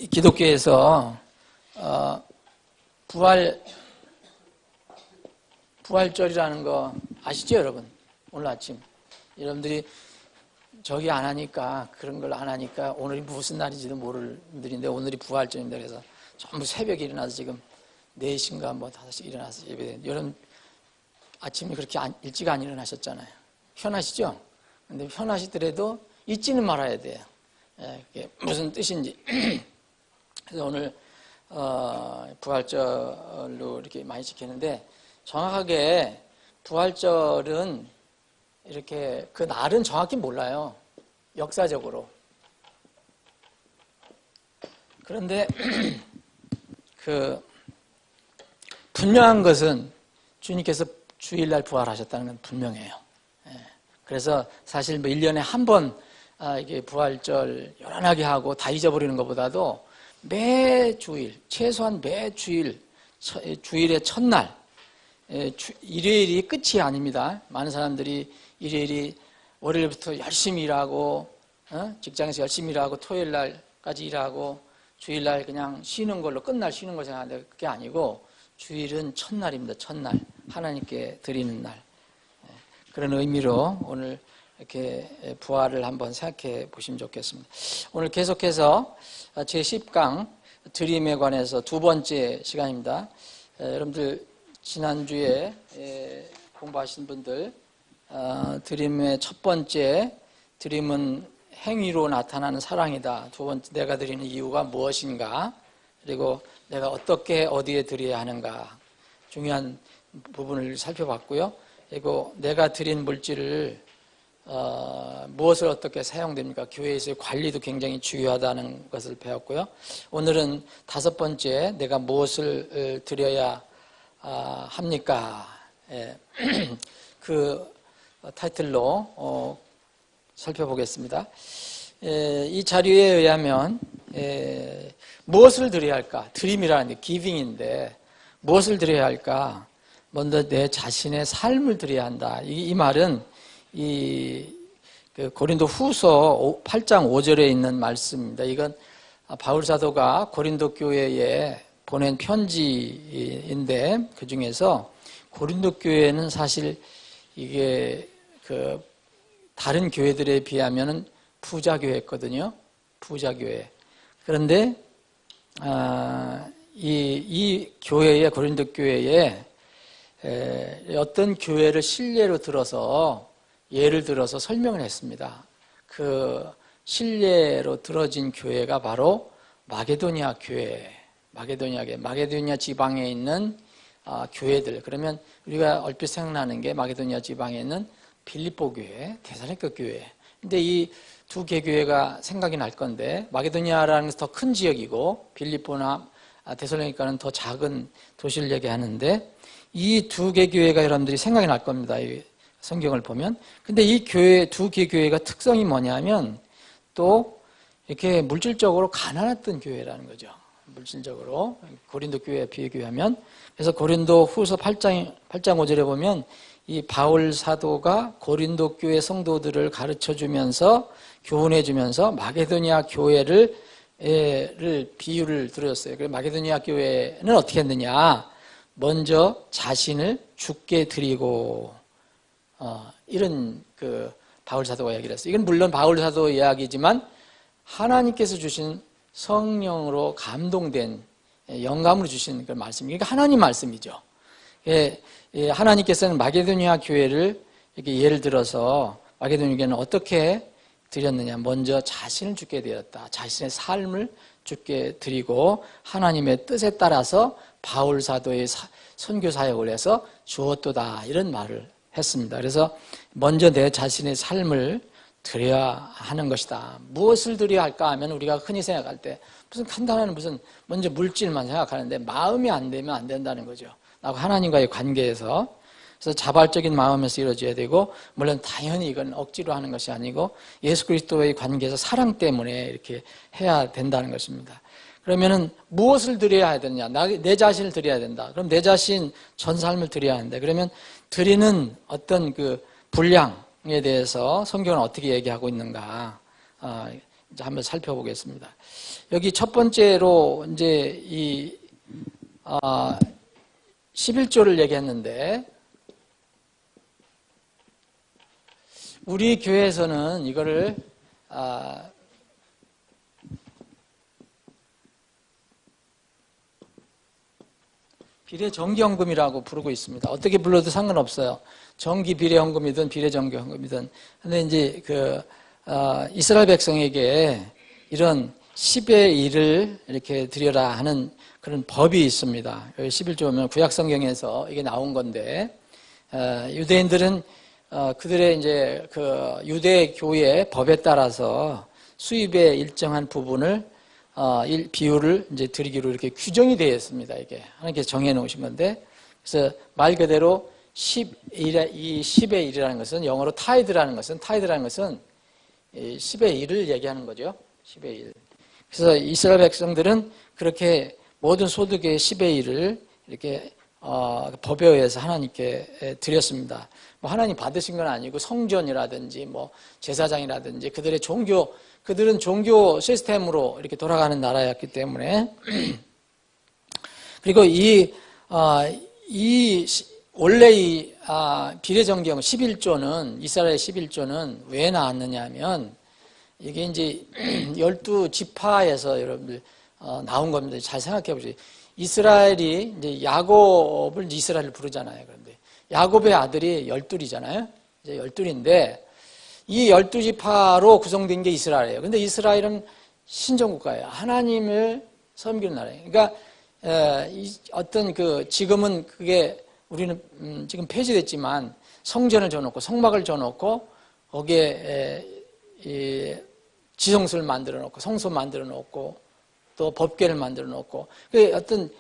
기독교에서 부활절이라는 거 아시죠, 여러분? 오늘 아침 여러분들이 저기 안 하니까, 그런 걸 안 하니까 오늘이 무슨 날인지도 모를 분들인데, 오늘이 부활절입니다. 그래서 전부 새벽에 일어나서 지금 4시인가 뭐 5시 일어나서 예배드리는데, 여러분 아침에 그렇게 일찍 안 일어나셨잖아요. 편하시죠? 근데 편하시더라도 잊지는 말아야 돼요. 그게 무슨 뜻인지. 그래서 오늘 부활절로 이렇게 많이 지키는데, 정확하게 부활절은 이렇게 그 날은 정확히 몰라요, 역사적으로. 그런데 그 분명한 것은 주님께서 주일날 부활하셨다는 건 분명해요. 그래서 사실 뭐 1년에 한 번 이게 부활절 요란하게 하고 다 잊어버리는 것보다도 매 주일, 최소한 매 주일, 주일의 첫날, 일요일이 끝이 아닙니다. 많은 사람들이 일요일이 월요일부터 열심히 일하고, 직장에서 열심히 일하고, 토요일 날까지 일하고, 주일날 그냥 쉬는 걸로, 끝날 쉬는 걸 생각하는데, 그게 아니고 주일은 첫날입니다. 첫날, 하나님께 드리는 날. 그런 의미로 오늘 이렇게 부활을 한번 생각해 보시면 좋겠습니다. 오늘 계속해서 제10강 드림에 관해서 두 번째 시간입니다. 여러분들 지난주에 공부하신 분들, 드림의 첫 번째, 드림은 행위로 나타나는 사랑이다. 두 번째, 내가 드리는 이유가 무엇인가, 그리고 내가 어떻게 어디에 드려야 하는가, 중요한 부분을 살펴봤고요. 그리고 내가 드린 물질을 무엇을 어떻게 사용됩니까? 교회에서의 관리도 굉장히 중요하다는 것을 배웠고요. 오늘은 다섯 번째, 내가 무엇을 드려야 합니까? 그 타이틀로 살펴보겠습니다. 이 자료에 의하면 무엇을 드려야 할까? 드림이라는 게 기빙인데 무엇을 드려야 할까? 먼저 내 자신의 삶을 드려야 한다. 이 말은 그 고린도 후서 8장 5절에 있는 말씀입니다. 이건 바울 사도가 고린도 교회에 보낸 편지인데, 그 중에서 고린도 교회는 사실 이게 그 다른 교회들에 비하면은 부자 교회였거든요. 부자 교회. 그런데 이 교회에, 고린도 교회에 어떤 교회를 신례로 들어서, 예를 들어서 설명을 했습니다. 그 신례로 들어진 교회가 바로 마게도니아 교회, 마게도니아 지방에 있는 교회들. 그러면 우리가 얼핏 생각나는 게 마게도니아 지방에 있는 빌립보 교회, 데살로니가 교회. 근데 이 두 개 교회가 생각이 날 건데, 마게도니아라는 것은 더 큰 지역이고 빌립보나 데살로니가는 더 작은 도시를 얘기하는데, 이 두 개 교회가 여러분들이 생각이 날 겁니다. 이 성경을 보면. 근데 이 교회, 두 개 교회가 특성이 뭐냐면, 또 이렇게 물질적으로 가난했던 교회라는 거죠. 물질적으로 고린도 교회에 비교하면. 그래서 고린도 후서 8장 5절에 보면 이 바울 사도가 고린도 교회 성도들을 가르쳐 주면서, 교훈해 주면서 마게도니아 교회를 비유를 들었어요. 그래서 마게도니아 교회는 어떻게 했느냐? 먼저 자신을 주께 드리고, 이런 그 바울 사도가 이야기를 했어요. 이건 물론 바울 사도 이야기지만 하나님께서 주신 성령으로 감동된, 영감으로 주신 그 말씀이에요. 그러니까 하나님 말씀이죠. 하나님께서는 마게도니아 교회를 이렇게 예를 들어서 마게도니아 교회는 어떻게 드렸느냐? 먼저 자신을 주께 드렸다. 자신의 삶을 주께 드리고 하나님의 뜻에 따라서 바울 사도의 선교 사역을 해서 주었도다, 이런 말을 했습니다. 그래서 먼저 내 자신의 삶을 드려야 하는 것이다. 무엇을 드려야 할까 하면 우리가 흔히 생각할 때 무슨 간단한 먼저 물질만 생각하는데 마음이 안 되면 안 된다는 거죠. 나하고 하나님과의 관계에서. 그래서 자발적인 마음에서 이루어져야 되고, 물론 당연히 이건 억지로 하는 것이 아니고 예수 그리스도의 관계에서 사랑 때문에 이렇게 해야 된다는 것입니다. 그러면은 무엇을 드려야 되느냐? 내 자신을 드려야 된다. 그럼 내 자신 전 삶을 드려야 하는데, 그러면 드리는 어떤 그 분량에 대해서 성경은 어떻게 얘기하고 있는가? 이제 한번 살펴보겠습니다. 여기 첫 번째로 이제 이 11조를 얘기했는데, 우리 교회에서는 이거를 비례정기헌금이라고 부르고 있습니다. 어떻게 불러도 상관없어요. 정기 비례헌금이든 비례정기헌금이든. 근데 이제 이스라엘 백성에게 이런 10의 1을 이렇게 드려라 하는 그런 법이 있습니다. 11조면 구약 성경에서 이게 나온 건데, 유대인들은 그들의 이제 유대 교회의 법에 따라서 수입의 일정한 부분을 비율을 이제 드리기로 이렇게 규정이 되어 있습니다. 이게 하나님께서 정해 놓으신 건데, 그래서 말 그대로 이 10의 1이라는 것은, 영어로 타이드라는 것은 10의 1을 얘기하는 거죠. 10의 1. 그래서 이스라엘 백성들은 그렇게 모든 소득의 10의 1을 이렇게 법에 의해서 하나님께 드렸습니다. 뭐 하나님 받으신 건 아니고 성전이라든지 뭐 제사장이라든지 그들은 종교 시스템으로 이렇게 돌아가는 나라였기 때문에 그리고 원래 이 비례정기헌금 11조는 이스라엘 11조는 왜 나왔느냐 하면 이게 이제 12지파에서 여러분들 나온 겁니다. 잘 생각해 보세요. 이스라엘이 이제 야곱을 이스라엘을 부르잖아요. 그런데 야곱의 아들이 12이잖아요. 이제 12인데 이 12지파로 구성된 게 이스라엘이에요. 근데 이스라엘은 신정국가예요. 하나님을 섬기는 나라예요. 그러니까 어떤 지금은 그게 우리는 지금 폐지됐지만 성전을 줘놓고 성막을 줘놓고 거기에 지성소를 만들어 놓고 성소 만들어 놓고 또 법궤를 만들어 놓고 어떤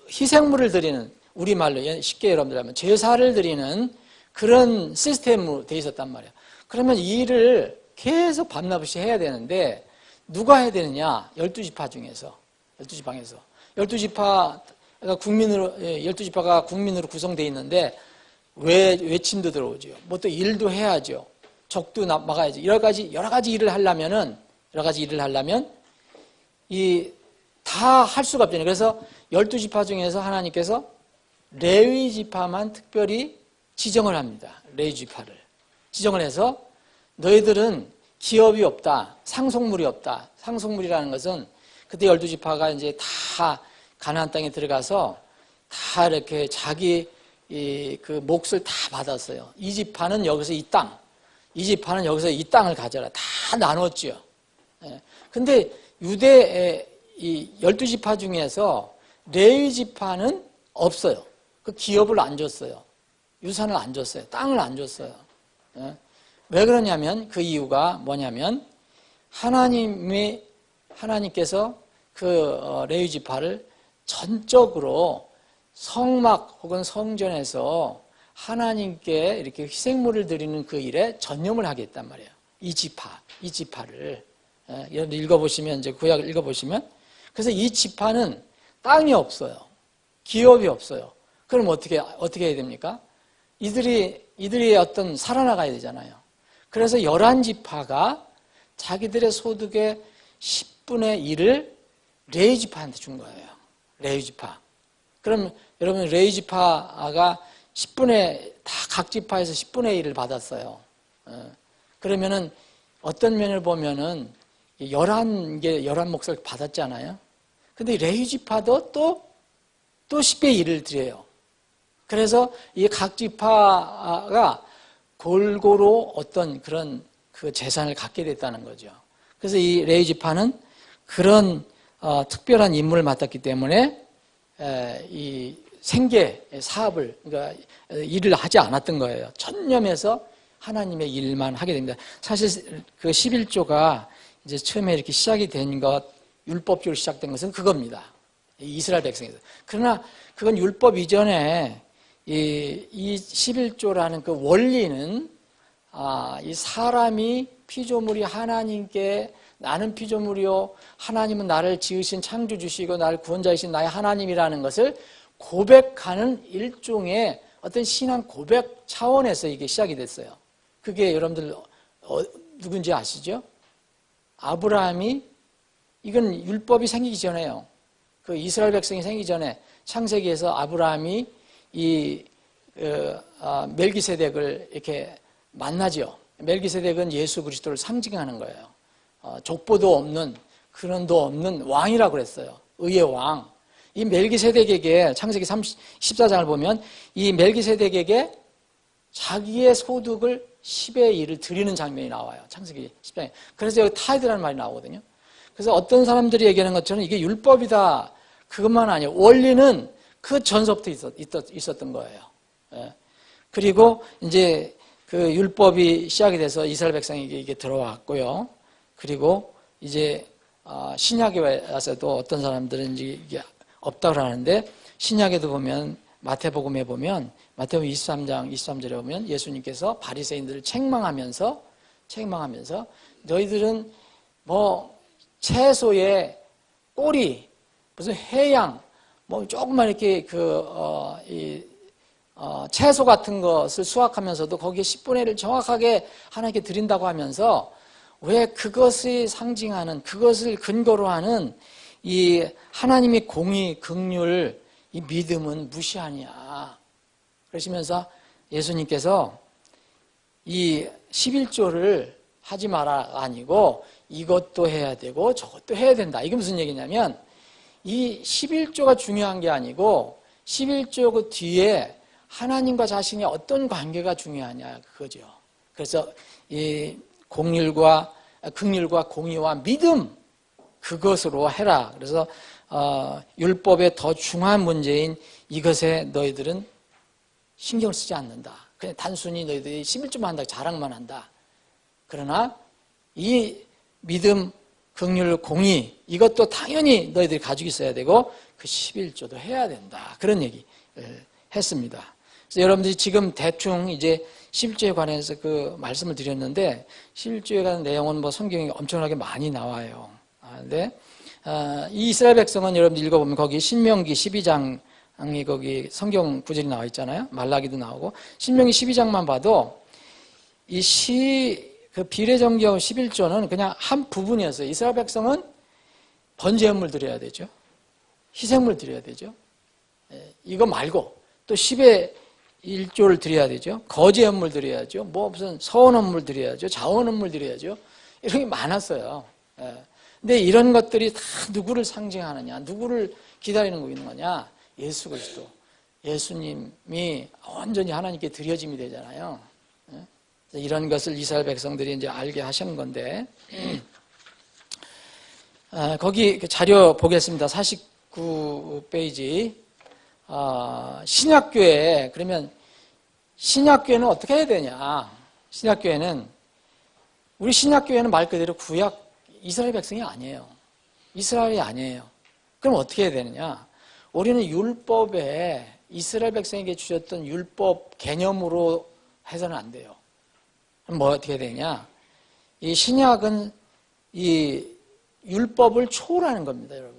희생물을 드리는, 우리말로 쉽게 여러분들 하면 제사를 드리는 그런 시스템으로 돼 있었단 말이에요. 그러면 이 일을 계속 밤낮없이 해야 되는데 누가 해야 되느냐? 12지파 중에서 12지파에서 12지파가 국민으로 구성되어 있는데 외침도 들어오죠. 뭐 또 일도 해야죠. 적도 막아야죠. 여러 가지 일을 하려면 다 할 수가 없잖아요. 그래서 12지파 중에서 하나님께서 레위 지파만 특별히 지정을 합니다. 레위 지파를 지정을 해서 너희들은 기업이 없다, 상속물이 없다. 상속물이라는 것은 그때 12지파가 이제 다 가나안 땅에 들어가서 다 이렇게 자기 몫을 다 받았어요. 이 지파는 여기서 이 땅, 이 지파는 여기서 이 땅을 가져라. 다 나눴죠. 근데 유대의 이 12지파 중에서 레위 지파는 없어요. 그 기업을 안 줬어요. 유산을 안 줬어요. 땅을 안 줬어요. 왜 그러냐면 그 이유가 뭐냐면 하나님께서 레위 지파를 전적으로 성막 혹은 성전에서 하나님께 이렇게 희생물을 드리는 그 일에 전념을 하게 했단 말이에요. 이 지파를. 여러분 읽어보시면, 이제 구약을 읽어보시면, 그래서 이 지파는 땅이 없어요. 기업이 없어요. 그럼 어떻게 해야 됩니까? 이들이 어떤 살아나가야 되잖아요. 그래서 11지파가 자기들의 소득의 10분의 1을 레위 지파한테 준 거예요. 레위 지파. 그럼 여러분 레위 지파가 각 지파에서 10분의 1을 받았어요. 그러면은 어떤 면을 보면은 11몫을 받았잖아요. 근데 레위 지파도 또 10의 1을 드려요. 그래서 이 각 지파가 골고루 어떤 그런 재산을 갖게 됐다는 거죠. 그래서 이 레위 지파는 그런 특별한 임무를 맡았기 때문에 이 생계 사업을, 그러니까 일을 하지 않았던 거예요. 전념해서 하나님의 일만 하게 됩니다. 사실 그 11조가 이제 처음에 이렇게 시작이 된 율법적으로 시작된 것은 그겁니다. 이스라엘 백성에서. 그러나 그건 율법 이전에 이 11조라는 그 원리는 이 사람이 피조물이 하나님께 나는 피조물이요 하나님은 나를 지으신 창조주시고 나를 구원자이신 나의 하나님이라는 것을 고백하는 일종의 어떤 신앙 고백 차원에서 이게 시작이 됐어요. 그게 여러분들 누군지 아시죠? 아브라함이, 이건 율법이 생기기 전에요. 그 이스라엘 백성이 생기기 전에 창세기에서 아브라함이 이 멜기세덱을 이렇게 만나죠. 멜기세덱은 예수 그리스도를 상징하는 거예요. 족보도 없는, 근원도 없는 왕이라고 그랬어요. 의의 왕. 이 멜기세덱에게 창세기 14장을 보면 이 멜기세덱에게 자기의 소득을 10의 1을 드리는 장면이 나와요. 창세기 10장에. 그래서 여기 타이드라는 말이 나오거든요. 그래서 어떤 사람들이 얘기하는 것처럼 이게 율법이다. 그것만 아니에요. 원리는 그 전서부터 있었던 거예요. 예. 그리고 이제 그 율법이 시작이 돼서 이스라엘 백성에게 이게 들어왔고요. 그리고 이제 신약에 와서도 어떤 사람들은 이게 없다고 하는데, 신약에도 보면 마태복음에 보면 마태복음 23장 23절에 보면 예수님께서 바리새인들을 책망하면서 너희들은 뭐 채소의 꼬리, 무슨 해양, 뭐 조금만 이렇게 채소 같은 것을 수확하면서도 거기에 10분의 1을 정확하게 하나님께 드린다고 하면서 왜 그것이 상징하는, 그것을 근거로 하는 이 하나님의 공의, 긍휼, 이 믿음은 무시하냐. 그러시면서 예수님께서 이 11조를 하지 마라 아니고 이것도 해야 되고 저것도 해야 된다. 이게 무슨 얘기냐면 이 11조가 중요한 게 아니고 11조 그 뒤에 하나님과 자신이 어떤 관계가 중요하냐 그거죠. 그래서 이 긍휼과 공의와 믿음, 그것으로 해라. 그래서 율법의 더 중요한 문제인 이것에 너희들은 신경을 쓰지 않는다. 그냥 단순히 너희들이 11조만 한다, 자랑만 한다. 그러나 이 믿음, 긍휼, 공의, 이것도 당연히 너희들이 가지고 있어야 되고 그 11조도 해야 된다. 그런 얘기 했습니다. 그래서 여러분들이 지금 대충 이제 11조에 관해서 그 말씀을 드렸는데 11조에 관한 내용은 뭐 성경에 엄청나게 많이 나와요. 근데 이 이스라엘 백성은 여러분들 읽어보면 거기 신명기 12장이 거기 성경 구절이 나와 있잖아요. 말라기도 나오고 신명기 12장만 봐도 그 비례정경 11조는 그냥 한 부분이었어요. 이스라엘 백성은 번제물을 드려야 되죠. 희생물 드려야 되죠. 이거 말고 또 10의 1조를 드려야 되죠. 거제헌물 드려야죠. 뭐 무슨 서원헌물 드려야죠. 자원헌물 드려야죠. 이런 게 많았어요. 근데 이런 것들이 다 누구를 상징하느냐, 누구를 기다리고 있는 거냐? 예수 그리스도. 예수님이 온전히 하나님께 드려짐이 되잖아요. 이런 것을 이스라엘 백성들이 이제 알게 하시는 건데, 거기 자료 보겠습니다. 49페이지. 신약교회, 그러면 신약교회는 어떻게 해야 되냐? 우리 신약교회는 말 그대로 구약 이스라엘 백성이 아니에요. 이스라엘이 아니에요. 그럼 어떻게 해야 되느냐? 우리는 율법에 이스라엘 백성에게 주셨던 율법 개념으로 해서는 안 돼요. 그럼 뭐 어떻게 해야 되냐? 이 신약은 이 율법을 초월하는 겁니다, 여러분.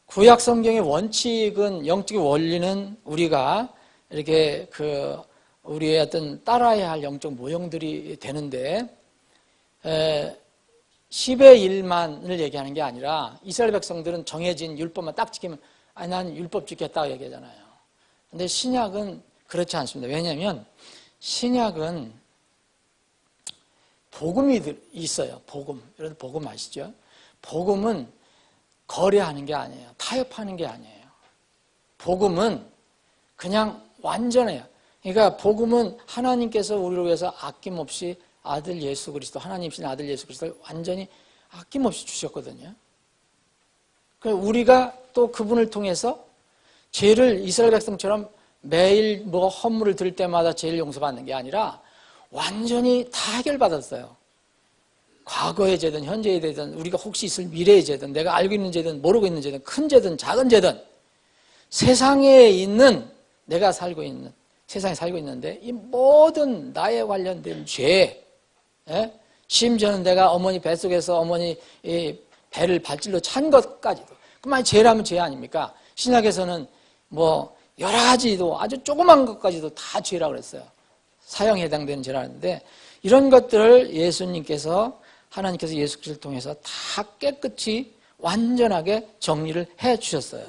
구약 성경의 원칙은, 영적인 원리는 우리가 이렇게 우리의 어떤 따라야 할 영적 모형들이 되는데, 10의 1만을 얘기하는 게 아니라 이스라엘 백성들은 정해진 율법만 딱 지키면 난 율법 지켰다고 얘기하잖아요. 근데 신약은 그렇지 않습니다. 왜냐하면 신약은 복음이 있어요. 복음. 여러분 복음 아시죠? 복음은 거래하는 게 아니에요. 타협하는 게 아니에요. 복음은 그냥 완전해요. 그러니까 복음은 하나님께서 우리를 위해서 아낌없이 아들 예수 그리스도, 하나님이신 아들 예수 그리스도를 완전히 아낌없이 주셨거든요. 우리가 또 그분을 통해서 죄를 이스라엘 백성처럼 매일 뭐 헌물을 드릴 때마다 죄를 용서받는 게 아니라 완전히 다 해결받았어요. 과거의 죄든 현재의 죄든 우리가 혹시 있을 미래의 죄든 내가 알고 있는 죄든 모르고 있는 죄든 큰 죄든 작은 죄든 세상에 있는 내가 살고 있는 세상에 살고 있는데 이 모든 나에 관련된 죄, 심지어는 내가 어머니 뱃속에서 어머니 배를 발질로 찬 것까지도 그만 죄라면 죄 아닙니까? 신약에서는 뭐 여러 가지도 아주 조그만 것까지도 다 죄라고 그랬어요. 사형에 해당되는 죄라는데 이런 것들을 예수님께서 하나님께서 예수 그리스도를 통해서 다 깨끗이 완전하게 정리를 해 주셨어요.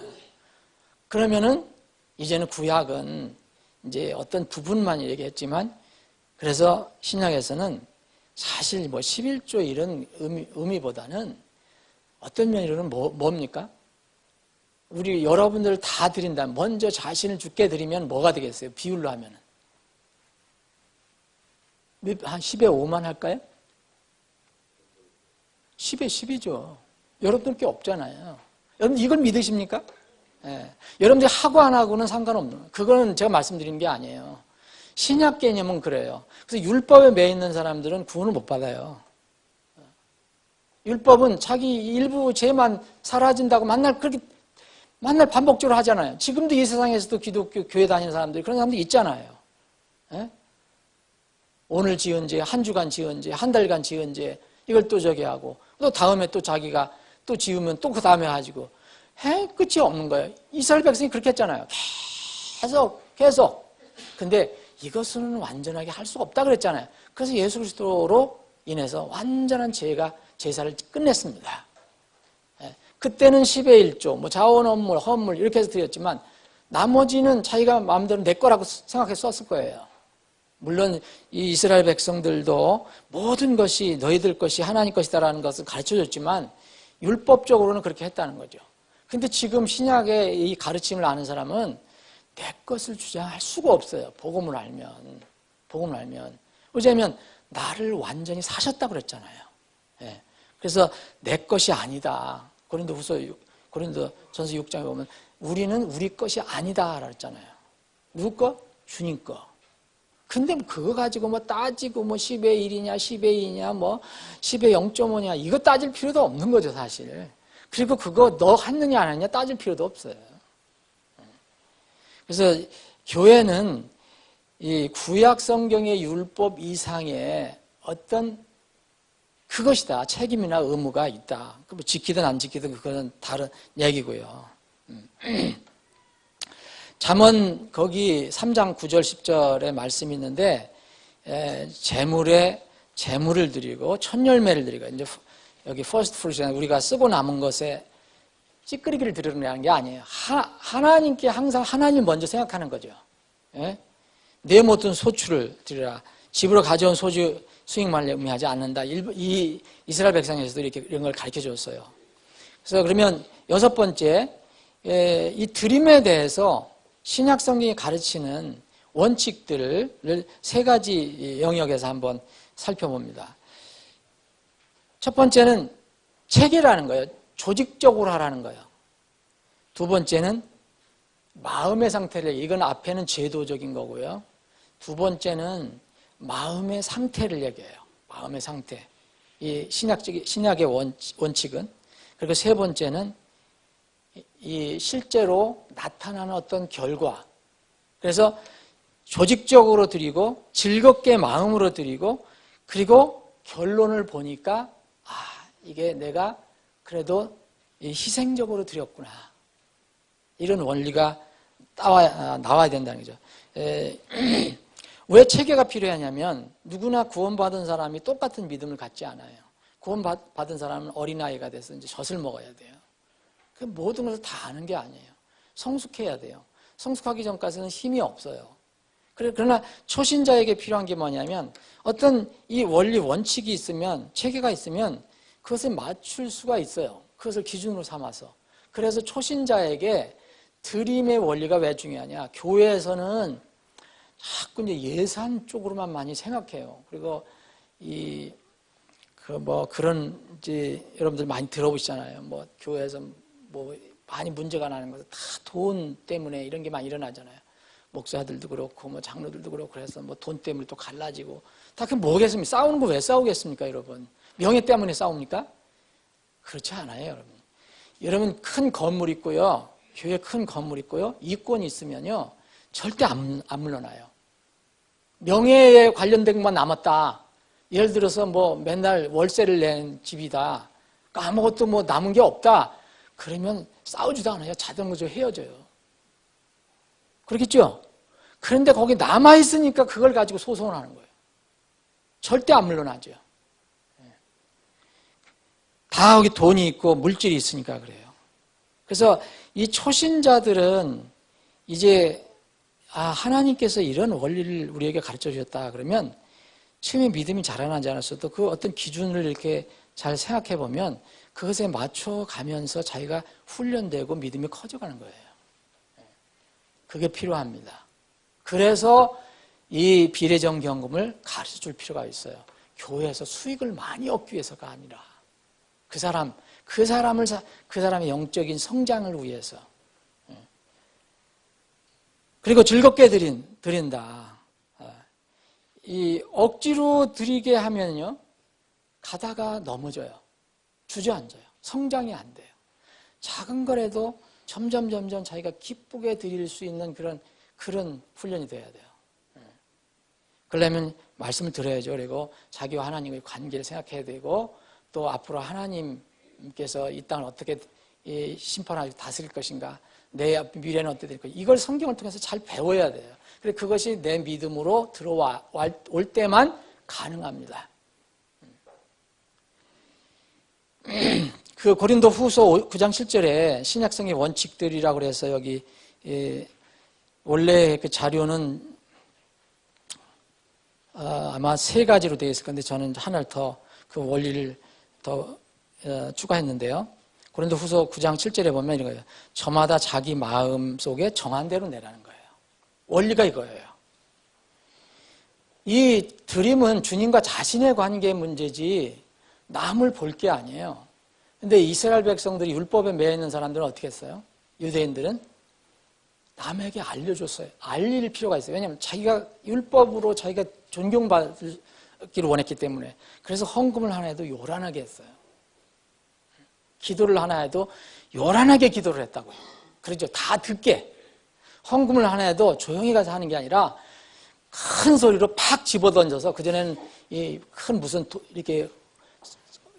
그러면은 이제는 구약은 이제 어떤 부분만 얘기했지만, 그래서 신약에서는 사실 뭐 11조 이런 의미보다는 어떤 면으로는 뭡니까? 우리 여러분들 다 드린다면, 먼저 자신을 주께 드리면 뭐가 되겠어요? 비율로 하면은. 한 10에 5만 할까요? 10에 10이죠. 여러분들 게 없잖아요. 여러분 이걸 믿으십니까? 예. 여러분들이 하고 안 하고는 상관없는 거예요. 그거는 제가 말씀드린 게 아니에요. 신약 개념은 그래요. 그래서 율법에 매 있는 사람들은 구원을 못 받아요. 율법은 자기 일부 죄만 사라진다고 만날 반복적으로 하잖아요. 지금도 이 세상에서도 기독교 교회 다니는 사람들이 그런 사람들이 있잖아요. 예? 오늘 지은 죄, 한 주간 지은 죄, 한 달간 지은 죄, 이걸 또 저기 하고, 또 다음에 또 자기가 또 지으면 또 그 다음에 가지고, 끝이 없는 거예요. 이스라엘 백성이 그렇게 했잖아요. 계속. 근데 이것은 완전하게 할 수가 없다 그랬잖아요. 그래서 예수 그리스도로 인해서 완전한 제사를 끝냈습니다. 그때는 10의 1조, 뭐 자원, 헌물 이렇게 해서 드렸지만, 나머지는 자기가 마음대로 내 거라고 생각해서 썼을 거예요. 물론 이 이스라엘 백성들도 모든 것이 너희들 것이 하나님 것이다라는 것을 가르쳐줬지만, 율법적으로는 그렇게 했다는 거죠. 근데 지금 신약의 이 가르침을 아는 사람은 내 것을 주장할 수가 없어요. 복음을 알면. 왜냐하면 나를 완전히 사셨다고 그랬잖아요. 예. 그래서 내 것이 아니다. 고린도전서 6장에 보면 우리는 우리 것이 아니다 그랬잖아요. 누구 거? 주님 거. 근데 그거 가지고 뭐 따지고 뭐 10의 1이냐 10의 2냐 뭐 10의 0.5냐 이거 따질 필요도 없는 거죠, 사실. 그리고 그거 너 했느냐 안 했느냐 따질 필요도 없어요. 그래서 교회는 이 구약 성경의 율법 이상의 어떤 그것이다. 책임이나 의무가 있다. 뭐 지키든 안 지키든 그거는 다른 얘기고요. 잠언 거기 3장 9절 10절에 말씀이 있는데 재물을 드리고 첫 열매를 드리고 이제 여기 퍼스트 프루트는 우리가 쓰고 남은 것에 찌끄리기를 드리는 게 아니에요. 하나님께 항상 하나님 먼저 생각하는 거죠. 예? 내 모든 소출을 드리라. 집으로 가져온 소주 수익만 의미하지 않는다. 이 이스라엘 백성에서도 이런 걸 가르쳐 줬어요. 그래서 그러면 6번째, 이 드림에 대해서 신약 성경이 가르치는 원칙들을 3가지 영역에서 한번 살펴봅니다. 첫 번째는 체계라는 거예요. 조직적으로 하라는 거예요. 두 번째는 마음의 상태를, 이건 앞에는 제도적인 거고요. 두 번째는 마음의 상태를 얘기해요. 마음의 상태. 이 신약의 원칙은. 그리고 세 번째는 이 실제로 나타나는 어떤 결과. 그래서 조직적으로 드리고 즐겁게 마음으로 드리고 그리고 결론을 보니까 이게 내가 그래도 희생적으로 드렸구나. 이런 원리가 나와야 된다는 거죠. 왜 체계가 필요하냐면 누구나 구원받은 사람이 똑같은 믿음을 갖지 않아요. 구원받은 사람은 어린아이가 돼서 이제 젖을 먹어야 돼요. 그 모든 것을 다 아는 게 아니에요. 성숙해야 돼요. 성숙하기 전까지는 힘이 없어요. 그러나 초신자에게 필요한 게 뭐냐면 어떤 이 원리 원칙이 있으면 체계가 있으면 그것을 맞출 수가 있어요. 그것을 기준으로 삼아서. 그래서 초신자에게 드림의 원리가 왜 중요하냐. 교회에서는 자꾸 이제 예산 쪽으로만 많이 생각해요. 그리고 그런 이제 여러분들 많이 들어보시잖아요. 뭐 교회에서 뭐 많이 문제가 나는 것은 다 돈 때문에 이런 게 많이 일어나잖아요. 목사들도 그렇고 뭐 장로들도 그렇고 그래서 뭐 돈 때문에 또 갈라지고 다 그게 뭐겠습니까? 싸우는 거 왜 싸우겠습니까, 여러분? 명예 때문에 싸웁니까? 그렇지 않아요, 여러분. 여러분 큰 건물 있고요, 교회 큰 건물 있고요, 이권이 있으면요 절대 안 물러나요. 명예에 관련된 것만 남았다. 예를 들어서 뭐 맨날 월세를 낸 집이다. 아무것도 뭐 남은 게 없다. 그러면 싸우지도 않아요. 자동으로 헤어져요. 그렇겠죠? 그런데 거기 남아있으니까 그걸 가지고 소송을 하는 거예요. 절대 안 물러나죠. 다 여기 돈이 있고 물질이 있으니까 그래요. 그래서 이 초신자들은 이제 하나님께서 이런 원리를 우리에게 가르쳐 주셨다 그러면 처음에 믿음이 자라나지 않았어도 그 어떤 기준을 이렇게 잘 생각해 보면 그것에 맞춰가면서 자기가 훈련되고 믿음이 커져가는 거예요. 그게 필요합니다. 그래서 이 비례정 경금을 가르쳐 줄 필요가 있어요. 교회에서 수익을 많이 얻기 위해서가 아니라 그 사람의 영적인 성장을 위해서. 그리고 즐겁게 드린다. 이 억지로 드리게 하면요, 가다가 넘어져요. 주저앉아요. 성장이 안 돼요. 작은 거라도 점점 자기가 기쁘게 드릴 수 있는 그런 훈련이 돼야 돼요. 그러려면 말씀을 들어야죠. 그리고 자기와 하나님의 관계를 생각해야 되고 또 앞으로 하나님께서 이 땅을 어떻게 심판하고 다스릴 것인가, 내 미래는 어떻게 될 것인가, 이걸 성경을 통해서 잘 배워야 돼요. 그래서 그것이 내 믿음으로 올 때만 가능합니다. 그 고린도 후서 9장 7절에 신약성의 원칙들이라고 해서 여기 원래 그 자료는 아마 3가지로 되어 있을 건데 저는 하나를 더 그 원리를 더 추가했는데요. 고린도 후서 9장 7절에 보면 이런 거예요. 저마다 자기 마음 속에 정한 대로 내라는 거예요. 원리가 이거예요. 이 드림은 주님과 자신의 관계의 문제지 남을 볼 게 아니에요. 근데 이스라엘 백성들이 율법에 매여 있는 사람들은 어떻게 했어요? 유대인들은 남에게 알려줬어요. 알릴 필요가 있어요. 왜냐하면 자기가 율법으로 자기가 존경받기를 원했기 때문에. 그래서 헌금을 하나 해도 요란하게 했어요. 기도를 하나 해도 요란하게 기도를 했다고요. 그렇죠. 다 듣게. 헌금을 하나 해도 조용히 가서 하는 게 아니라 큰 소리로 팍 집어던져서, 그전에는 이 큰 무슨 이렇게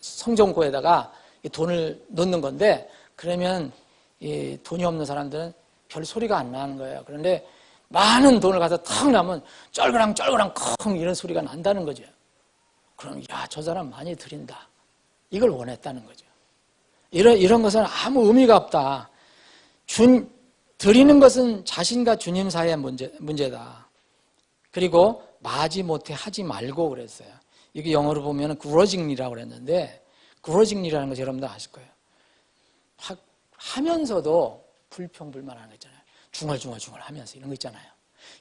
성정고에다가 돈을 넣는 건데, 그러면 이 돈이 없는 사람들은 별 소리가 안 나는 거예요. 그런데 많은 돈을 가서 탁 나면 쩔그랑 콩 이런 소리가 난다는 거죠. 그럼 저 사람 많이 드린다. 이걸 원했다는 거죠. 이런 것은 아무 의미가 없다. 드리는 것은 자신과 주님 사이의 문제다. 그리고 마지못해 하지 말고 그랬어요. 이게 영어로 보면 grudgingly라고 그랬는데, grudgingly라는 거 여러분들 아실 거예요. 하면서도 불평불만하는 거 있잖아요. 중얼중얼 하면서 이런 거 있잖아요.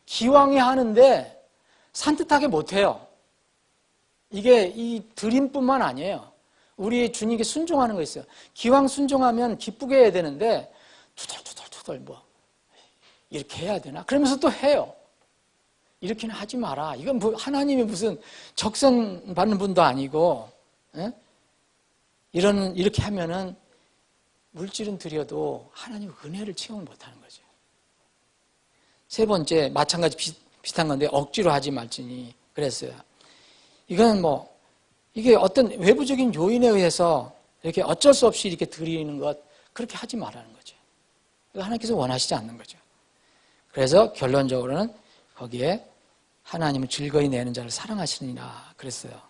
기왕에 하는데 산뜻하게 못해요. 이게 이 드림뿐만 아니에요. 우리 주님께 순종하는 거 있어요. 기왕 순종하면 기쁘게 해야 되는데 투덜 이렇게 해야 되나? 그러면서 또 해요. 이렇게는 하지 마라. 이건 하나님이 무슨 적선 받는 분도 아니고, 이렇게 하면은 물질은 드려도 하나님 은혜를 체험을 못하는 거죠. 3번째, 마찬가지 비슷한 건데 억지로 하지 말지니 그랬어요. 이건 이게 어떤 외부적인 요인에 의해서 이렇게 어쩔 수 없이 이렇게 드리는 것, 그렇게 하지 말라는 거죠. 하나님께서 원하시지 않는 거죠. 그래서 결론적으로는 거기에 하나님은 즐거이 내는 자를 사랑하시느니라 그랬어요.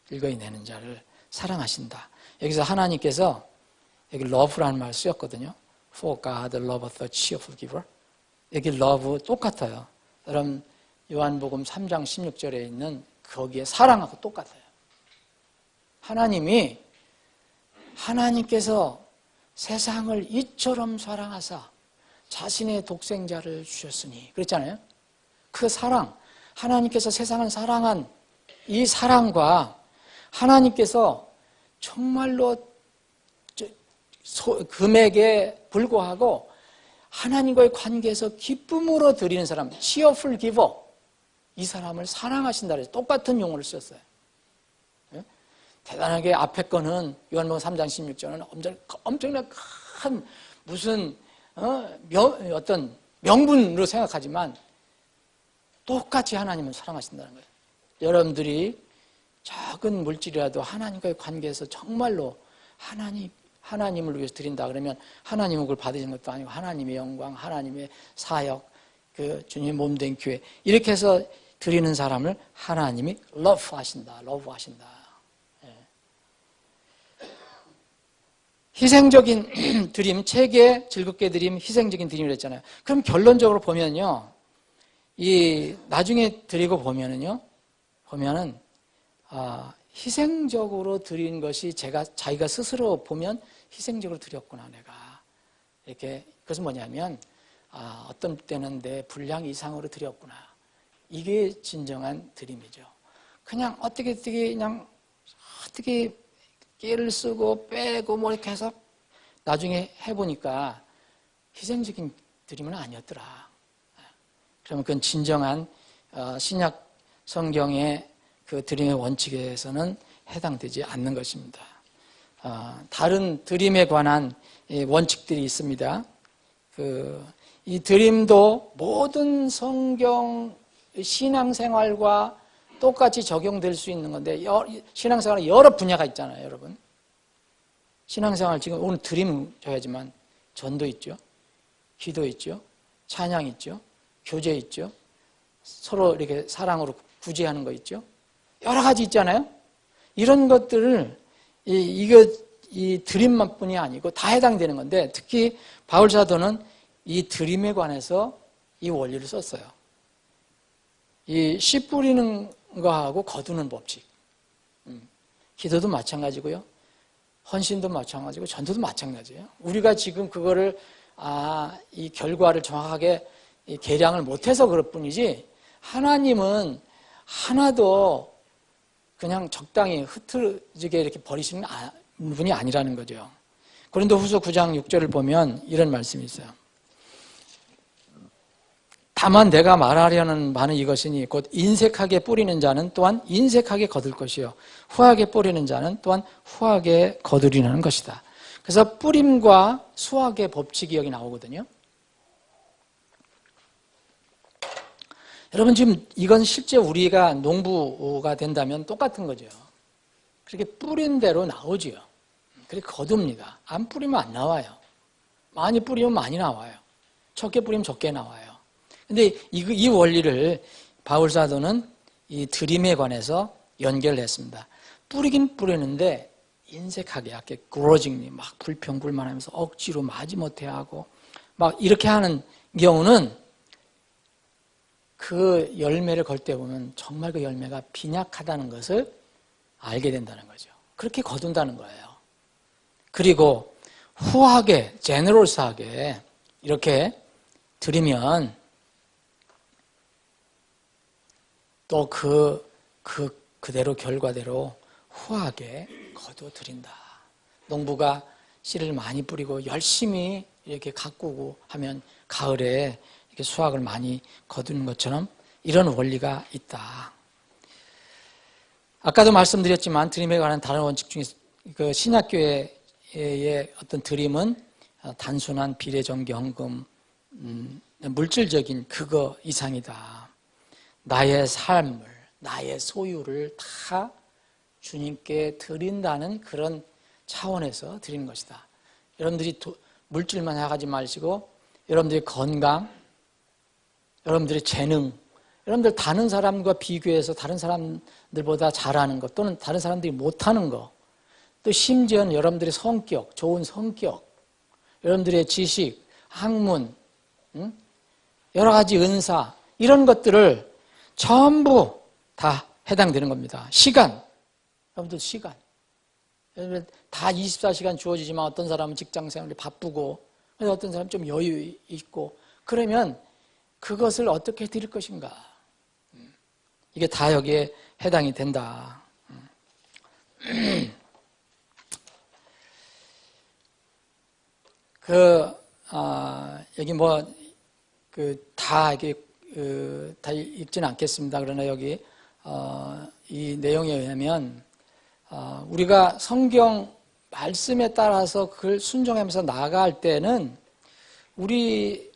즐거이 내는 자를 사랑하신다. 여기서 하나님께서 여기 love라는 말을 쓰였거든요. For God loveth a cheerful giver. 여기 love 똑같아요. 여러분 요한복음 3장 16절에 있는 거기에 사랑하고 똑같아요. 하나님께서 세상을 이처럼 사랑하사 자신의 독생자를 주셨으니 그랬잖아요. 그 사랑, 하나님께서 세상을 사랑한 이 사랑과 하나님께서 정말로 금액에 불구하고 하나님과의 관계에서 기쁨으로 드리는 사람, cheerful giver, 이 사람을 사랑하신다 그래서 똑같은 용어를 썼어요. 대단하게 앞에 거는 요한복음 3장 16절은 엄청나게 큰 무슨 어떤 명분으로 생각하지만 똑같이 하나님을 사랑하신다는 거예요. 여러분들이 작은 물질이라도 하나님과의 관계에서 정말로 하나님을 위해서 드린다 그러면 하나님은 그걸 받으시는 것도 아니고 하나님의 영광, 하나님의 사역, 그 주님의 몸된 교회 이렇게 해서 드리는 사람을 하나님이 love 하신다. 희생적인 드림, 책에 즐겁게 드림, 희생적인 드림을 했잖아요. 그럼 결론적으로 보면요, 나중에 드리고 보면은, 희생적으로 드린 것이 자기가 스스로 보면 희생적으로 드렸구나, 내가. 이렇게, 그것은 뭐냐면, 어떤 때는 내 분량 이상으로 드렸구나. 이게 진정한 드림이죠. 그냥 어떻게 깨를 쓰고 빼고 뭐 이렇게 해서 나중에 해보니까 희생적인 드림은 아니었더라. 그러면 그건 진정한 신약 성경의 그 드림의 원칙에서는 해당되지 않는 것입니다. 다른 드림에 관한 원칙들이 있습니다. 이 드림도 모든 성경 신앙생활과 똑같이 적용될 수 있는 건데, 신앙생활은 여러 분야가 있잖아요, 여러분. 신앙생활 지금 오늘 드림 줘야지만 전도 있죠, 기도 있죠, 찬양 있죠, 교제 있죠, 서로 이렇게 사랑으로 구제하는 거 있죠, 여러 가지 있잖아요. 이런 것들을 이 드림만뿐이 아니고 다 해당되는 건데, 특히 바울 사도는 이 드림에 관해서 이 원리를 썼어요. 이 씨 뿌리는 거하고 거두는 법칙. 기도도 마찬가지고요, 헌신도 마찬가지고 전도도 마찬가지예요. 우리가 지금 그거를 이 결과를 정확하게 계량을 못해서 그럴 뿐이지, 하나님은 하나도 그냥 적당히 흐트러지게 이렇게 버리시는 분이 아니라는 거죠. 고린도후서 9장 6절을 보면 이런 말씀이 있어요. 다만 내가 말하려는 바는 이것이니 곧 인색하게 뿌리는 자는 또한 인색하게 거둘 것이요 후하게 뿌리는 자는 또한 후하게 거두리라는 것이다. 그래서 뿌림과 수확의 법칙이 여기 나오거든요. 여러분, 지금 이건 실제 우리가 농부가 된다면 똑같은 거죠. 그렇게 뿌린 대로 나오지요. 그렇게 거둡니다. 안 뿌리면 안 나와요. 많이 뿌리면 많이 나와요. 적게 뿌리면 적게 나와요. 근데 이 원리를 바울 사도는 이 드림에 관해서 연결했습니다. 뿌리긴 뿌리는데 인색하게, 이렇게 그러징리 막 불평불만하면서 억지로 마지못해 하고 막 이렇게 하는 경우는 그 열매를 걸 때 보면 정말 그 열매가 빈약하다는 것을 알게 된다는 거죠. 그렇게 거둔다는 거예요. 그리고 후하게, 제너럴스하게 이렇게 드리면 또 그대로 결과대로 후하게 거두어드린다. 농부가 씨를 많이 뿌리고 열심히 이렇게 가꾸고 하면 가을에 이렇게 수확을 많이 거두는 것처럼 이런 원리가 있다. 아까도 말씀드렸지만 드림에 관한 다른 원칙 중에 그 신약교회의 어떤 드림은 단순한 비례정경금, 물질적인 그거 이상이다. 나의 삶을, 나의 소유를 다 주님께 드린다는 그런 차원에서 드리는 것이다. 여러분들이 물질만 생각하지 마시고 여러분들의 건강, 여러분들의 재능, 여러분들 다른 사람과 비교해서 다른 사람들보다 잘하는 것 또는 다른 사람들이 못하는 것, 또 심지어는 여러분들의 성격, 좋은 성격, 여러분들의 지식, 학문, 여러 가지 은사, 이런 것들을 전부 다 해당되는 겁니다. 시간, 여러분들 시간. 여러분들 다 24시간 주어지지만 어떤 사람은 직장생활이 바쁘고 어떤 사람은 좀 여유 있고 그러면 그것을 어떻게 드릴 것인가. 이게 다 여기에 해당이 된다. 여기 다 이게 다 읽지는 않겠습니다. 그러나 여기 이 내용에 의하면 우리가 성경 말씀에 따라서 그걸 순종하면서 나아갈 때는 우리의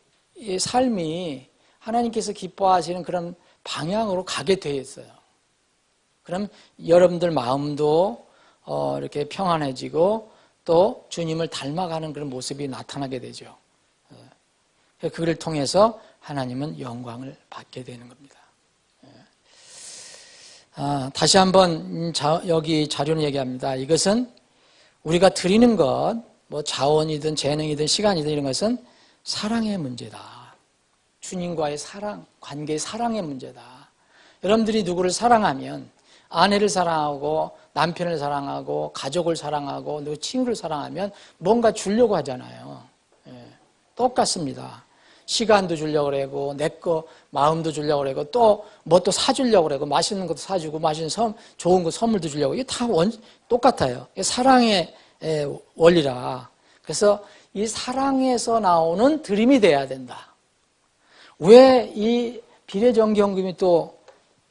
삶이 하나님께서 기뻐하시는 그런 방향으로 가게 되어 있어요. 그럼 여러분들 마음도 이렇게 평안해지고 또 주님을 닮아가는 그런 모습이 나타나게 되죠. 그걸 통해서 하나님은 영광을 받게 되는 겁니다. 다시 한번 여기 자료는 얘기합니다. 이것은 우리가 드리는 것, 뭐 자원이든 재능이든 시간이든 이런 것은 사랑의 문제다. 주님과의 사랑, 관계의 사랑의 문제다. 여러분들이 누구를 사랑하면 아내를 사랑하고 남편을 사랑하고 가족을 사랑하고 누구 친구를 사랑하면 뭔가 주려고 하잖아요. 똑같습니다. 시간도 주려고 그러고 내 거 마음도 주려고 그러고 또 뭐 또 사주려고 그러고 맛있는 것도 사주고 맛있는 좋은 거 선물도 주려고 이게 다 똑같아요. 이게 사랑의 원리라. 그래서 이 사랑에서 나오는 드림이 돼야 된다. 왜 이 비례정기헌금이 또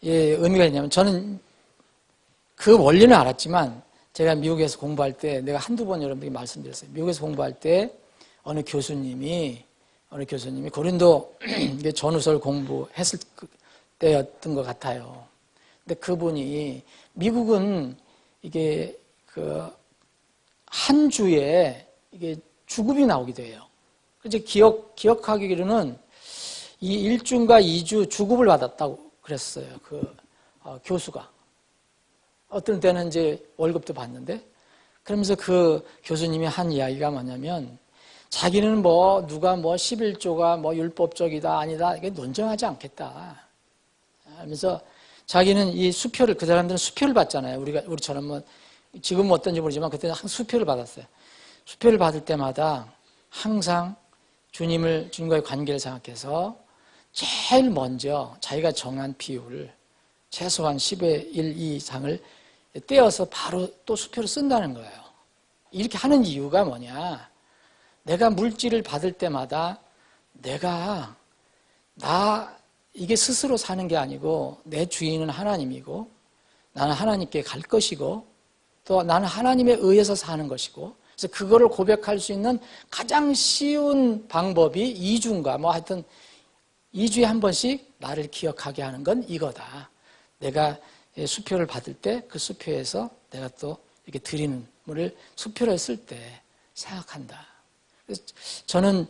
의미가 있냐면 저는 그 원리는 알았지만 제가 미국에서 공부할 때 내가 한두 번 여러분들에게 말씀드렸어요. 미국에서 공부할 때 어느 교수님이 고린도 전후설 공부했을 때였던 것 같아요. 근데 그분이 미국은 이게 그 한 주에 이게 주급이 나오기도 해요. 이제 기억하기로는 이 1주인가 2주 주급을 받았다고 그랬어요. 교수가. 어떤 때는 이제 월급도 받는데 그러면서 그 교수님이 한 이야기가 뭐냐면 자기는 누가 11조가 율법적이다 아니다 이게 논쟁하지 않겠다 하면서 자기는 이 수표를 그 사람들은 수표를 받잖아요. 우리처럼 지금은 어떤지 모르지만 그때는 항상 수표를 받았어요. 수표를 받을 때마다 항상 주님과의 관계를 생각해서 제일 먼저 자기가 정한 비율을 최소한 10의 1 이상을 떼어서 바로 또 수표를 쓴다는 거예요. 이렇게 하는 이유가 뭐냐? 내가 물질을 받을 때마다 이게 스스로 사는 게 아니고 내 주인은 하나님이고 나는 하나님께 갈 것이고 또 나는 하나님에 의해서 사는 것이고 그래서 그거를 고백할 수 있는 가장 쉬운 방법이 2주인가 하여튼 2주에 한 번씩 나를 기억하게 하는 건 이거다. 내가 수표를 받을 때 그 수표에서 내가 또 이렇게 드리는 물을 수표를 쓸 때 생각한다. 그래서 저는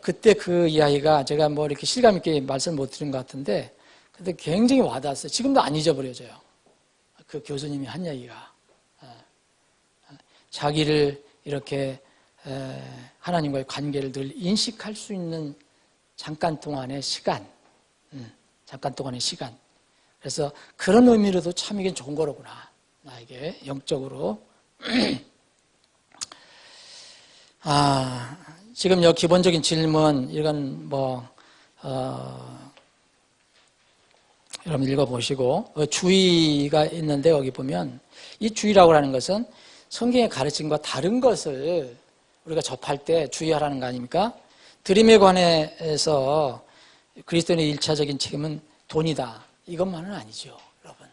그때 그 이야기가 제가 이렇게 실감 있게 말씀 못 드린 것 같은데 근데 굉장히 와닿았어요. 지금도 안 잊어버려져요. 그 교수님이 한 이야기가 자기를 이렇게 하나님과의 관계를 늘 인식할 수 있는 잠깐 동안의 시간. 그래서 그런 의미로도 참 이게 좋은 거로구나. 나에게 영적으로. 지금 요 기본적인 질문, 이건 여러분 읽어보시고, 주의가 있는데 여기 보면, 이 주의라고 하는 것은 성경의 가르침과 다른 것을 우리가 접할 때 주의하라는 거 아닙니까? 드림에 관해서 그리스도인의 1차적인 책임은 돈이다. 이것만은 아니죠, 여러분.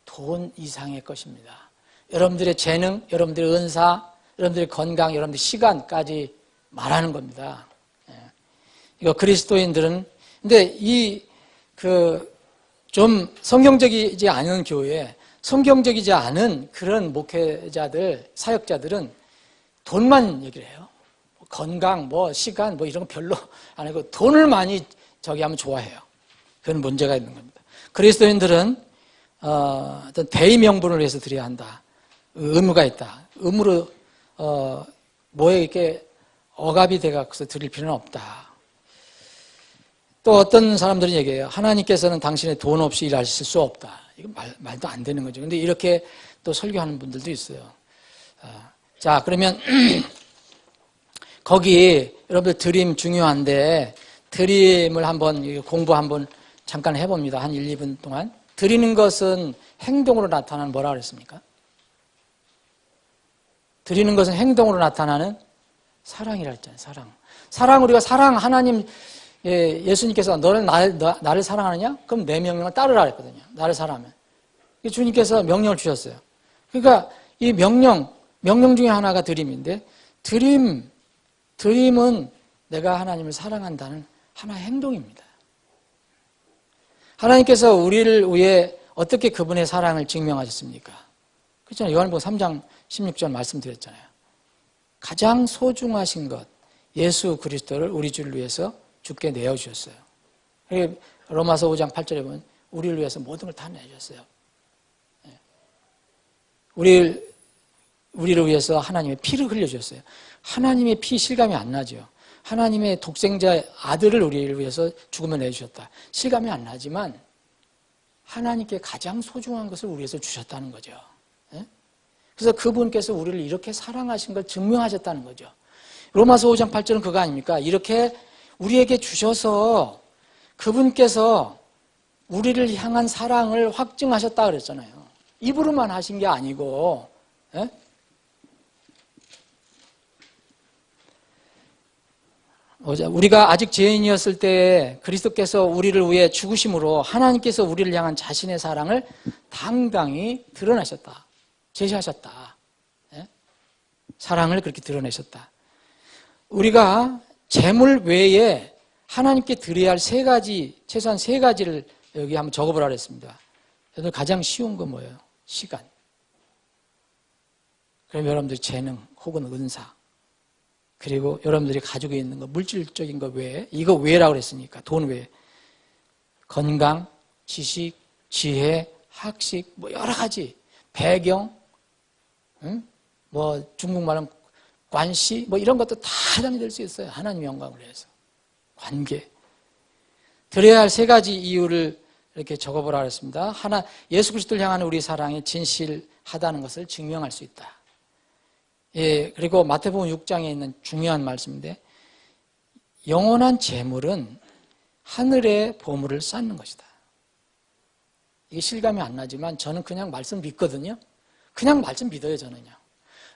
돈 이상의 것입니다. 여러분들의 재능, 여러분들의 은사, 여러분들의 건강, 여러분들의 시간까지 말하는 겁니다. 이거 그리스도인들은, 근데 좀 성경적이지 않은 교회, 성경적이지 않은 그런 목회자들, 사역자들은 돈만 얘기를 해요. 건강, 시간, 이런 거 별로 안 하고 돈을 많이 하면 좋아해요. 그런 문제가 있는 겁니다. 그리스도인들은 어떤 대의 명분을 위해서 드려야 한다. 의무가 있다. 의무로 이렇게 억압이 돼갖고서 드릴 필요는 없다. 또 어떤 사람들은 얘기해요. 하나님께서는 당신의 돈 없이 일하실 수 없다. 이거 말도 안 되는 거죠. 근데 이렇게 또 설교하는 분들도 있어요. 자, 그러면 거기 여러분들 드림 중요한데 드림을 공부 한번 잠깐 해봅니다. 한 1, 2분 동안. 드리는 것은 행동으로 나타나는 뭐라 그랬습니까? 드리는 것은 행동으로 나타나는 사랑이라 했잖아요. 사랑. 우리가 하나님, 예수님께서 너는 나를 사랑하느냐? 그럼 내 명령을 따르라 했거든요. 나를 사랑하면. 주님께서 명령을 주셨어요. 그러니까 이 명령 중에 하나가 드림인데, 드림은 내가 하나님을 사랑한다는 하나의 행동입니다. 하나님께서 우리를 위해 어떻게 그분의 사랑을 증명하셨습니까? 그렇잖아요. 요한복음 3장 16절 말씀드렸잖아요. 가장 소중하신 것, 예수 그리스도를 우리 주를 위해서 주께 내어주셨어요. 로마서 5장 8절에 보면 우리를 위해서 모든 걸 다 내주셨어요. 우리를 우리를 위해서 하나님의 피를 흘려주셨어요. 하나님의 피 실감이 안 나죠. 하나님의 독생자 아들을 우리를 위해서 죽음을 내주셨다. 실감이 안 나지만 하나님께 가장 소중한 것을 우리 위해서 주셨다는 거죠. 그래서 그분께서 우리를 이렇게 사랑하신 걸 증명하셨다는 거죠. 로마서 5장 8절은 그거 아닙니까? 이렇게 우리에게 주셔서 그분께서 우리를 향한 사랑을 확증하셨다 그랬잖아요. 입으로만 하신 게 아니고. 우리가 아직 죄인이었을 때 그리스도께서 우리를 위해 죽으심으로 하나님께서 우리를 향한 자신의 사랑을 당당히 드러내셨다. 제시하셨다. 사랑을 그렇게 드러내셨다. 우리가 재물 외에 하나님께 드려야 할 세 가지, 최소한 세 가지를 여기 한번 적어보라 그랬습니다. 여러분 가장 쉬운 건 뭐예요? 시간. 그럼 여러분들 재능 혹은 은사. 그리고 여러분들이 가지고 있는 거, 물질적인 거 외에, 이거 외라고 그랬으니까, 돈 외에. 건강, 지식, 지혜, 학식, 뭐 여러 가지. 배경, 뭐 중국말은 관시, 뭐 이런 것도 다 해당이 될 수 있어요. 하나님의 영광을 위해서. 관계. 드려야 할 세 가지 이유를 이렇게 적어보라 그랬습니다. 하나, 예수 그리스도를 향하는 우리 사랑이 진실하다는 것을 증명할 수 있다. 예, 그리고 마태복음 6장에 있는 중요한 말씀인데, 영원한 재물은 하늘의 보물을 쌓는 것이다. 이게 실감이 안 나지만 저는 그냥 말씀 믿거든요. 그냥 말씀 믿어요, 저는요.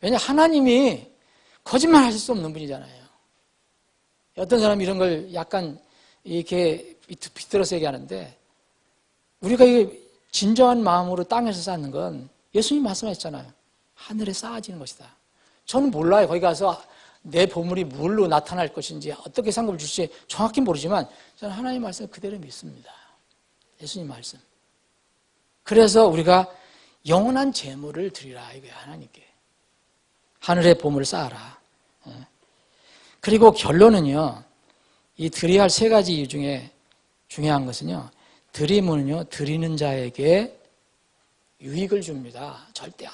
왜냐, 하나님이 거짓말 하실 수 없는 분이잖아요. 어떤 사람이 이런 걸 약간 이렇게 비틀어서 얘기하는데, 우리가 이 진정한 마음으로 땅에서 쌓는 건 예수님 말씀하셨잖아요. 하늘에 쌓아지는 것이다. 저는 몰라요. 거기 가서 내 보물이 뭘로 나타날 것인지, 어떻게 상급을 줄지 정확히 모르지만 저는 하나님 말씀을 그대로 믿습니다. 예수님 말씀. 그래서 우리가 영원한 재물을 드리라 이거예요. 하나님께. 하늘의 보물을 쌓아라. 그리고 결론은요. 이 드려야 할 세 가지 이유 중에 중요한 것은요. 드림은요. 드리는 자에게 유익을 줍니다. 절대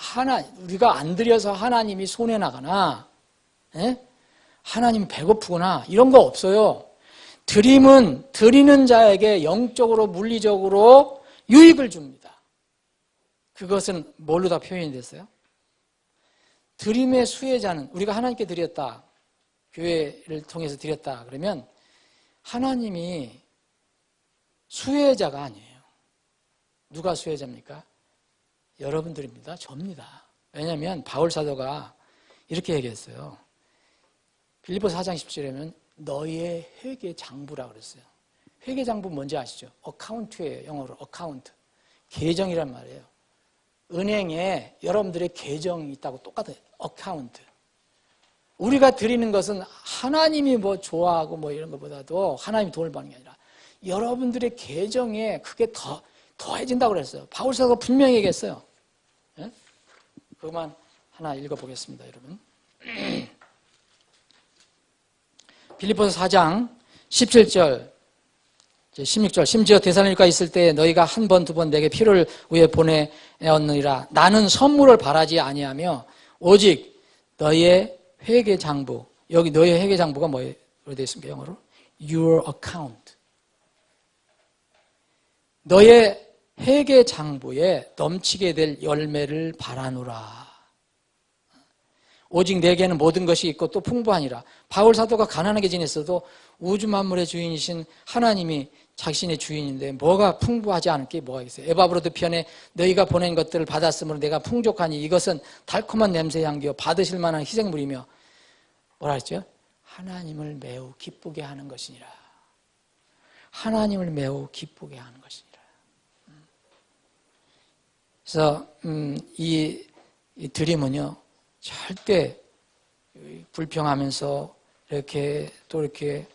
우리가 안 드려서 하나님이 손해나거나, 하나님이 배고프거나 이런 거 없어요. 드림은 드리는 자에게 영적으로, 물리적으로 유익을 줍니다. 그것은 뭘로 다 표현이 됐어요? 드림의 수혜자는 우리가 하나님께 드렸다. 교회를 통해서 드렸다. 그러면 하나님이 수혜자가 아니에요. 누가 수혜자입니까? 여러분들입니다. 접니다. 왜냐하면 바울 사도가 이렇게 얘기했어요. 빌립보서 4장 10절에는 너의 회계 장부라 그랬어요. 회계 장부 뭔지 아시죠? 어카운트예요. 영어로 어카운트. 계정이란 말이에요. 은행에 여러분들의 계정이 있다고 똑같아요. 어카운트. 우리가 드리는 것은 하나님이 뭐 좋아하고 뭐 이런 것보다도 하나님이 돈을 버는 게 아니라 여러분들의 계정에 그게 더해진다고 그랬어요. 바울 사도가 분명히 얘기했어요. 그것만 하나 읽어보겠습니다, 여러분. 빌립보서 4장 17절, 16절. 심지어 데살로니가 있을 때 너희가 한 번, 두 번 내게 피를 위해 보내었느니라. 나는 선물을 바라지 아니하며 오직 너희의 회계 장부. 여기 너희의 회계 장부가 뭐로 되어 있습니까, 영어로? Your account. 너의 회계 장부에 넘치게 될 열매를 바라노라. 오직 내게는 모든 것이 있고 또 풍부하니라. 바울 사도가 가난하게 지냈어도 우주 만물의 주인이신 하나님이 자신의 주인인데 뭐가 풍부하지 않을 게 뭐가 있어요. 에바브로드 편에 너희가 보낸 것들을 받았으므로 내가 풍족하니 이것은 달콤한 냄새 향기요 받으실 만한 희생물이며 뭐라 했죠? 하나님을 매우 기쁘게 하는 것이니라. 하나님을 매우 기쁘게 하는 것이니라. 그래서 이 드림은요 절대 불평하면서 이렇게 또 이렇게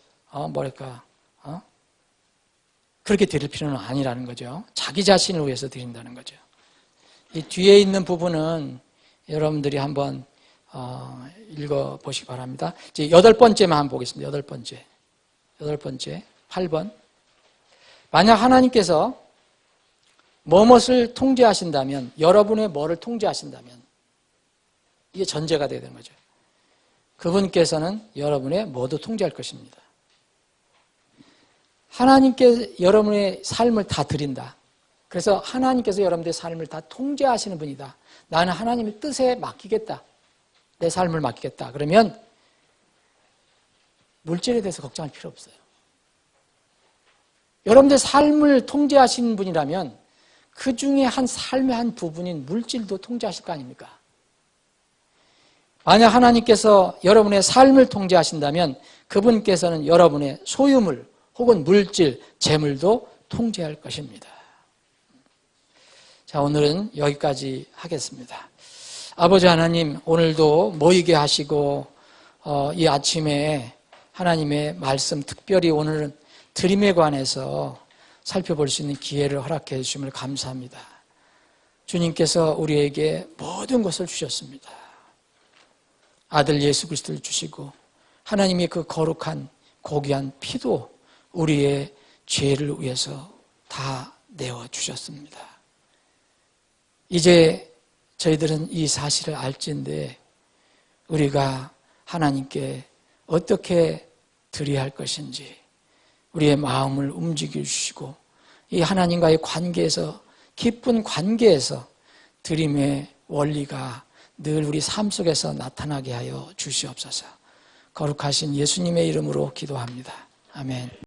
그렇게 드릴 필요는 아니라는 거죠. 자기 자신을 위해서 드린다는 거죠. 이 뒤에 있는 부분은 여러분들이 한번 읽어보시기 바랍니다. 이제 8번째만 한번 보겠습니다. 8번째, 8번. 만약 하나님께서 무엇을 통제하신다면, 여러분의 뭐를 통제하신다면, 이게 전제가 돼야 되는 거죠. 그분께서는 여러분의 모두 통제할 것입니다. 하나님께 여러분의 삶을 다 드린다. 그래서 하나님께서 여러분들의 삶을 다 통제하시는 분이다. 나는 하나님의 뜻에 맡기겠다. 내 삶을 맡기겠다. 그러면 물질에 대해서 걱정할 필요 없어요. 여러분들의 삶을 통제하시는 분이라면 그 중에 한 삶의 한 부분인 물질도 통제하실 거 아닙니까? 만약 하나님께서 여러분의 삶을 통제하신다면 그분께서는 여러분의 소유물 혹은 물질, 재물도 통제할 것입니다. 자, 오늘은 여기까지 하겠습니다. 아버지 하나님, 오늘도 모이게 하시고 이 아침에 하나님의 말씀, 특별히 오늘은 드림에 관해서 살펴볼 수 있는 기회를 허락해 주심을 감사합니다. 주님께서 우리에게 모든 것을 주셨습니다. 아들 예수 그리스도를 주시고 하나님의 그 거룩한 고귀한 피도 우리의 죄를 위해서 다 내어주셨습니다. 이제 저희들은 이 사실을 알지인데 우리가 하나님께 어떻게 드려야 할 것인지 우리의 마음을 움직여 주시고 이 하나님과의 관계에서 깊은 관계에서 드림의 원리가 늘 우리 삶 속에서 나타나게 하여 주시옵소서. 거룩하신 예수님의 이름으로 기도합니다. 아멘.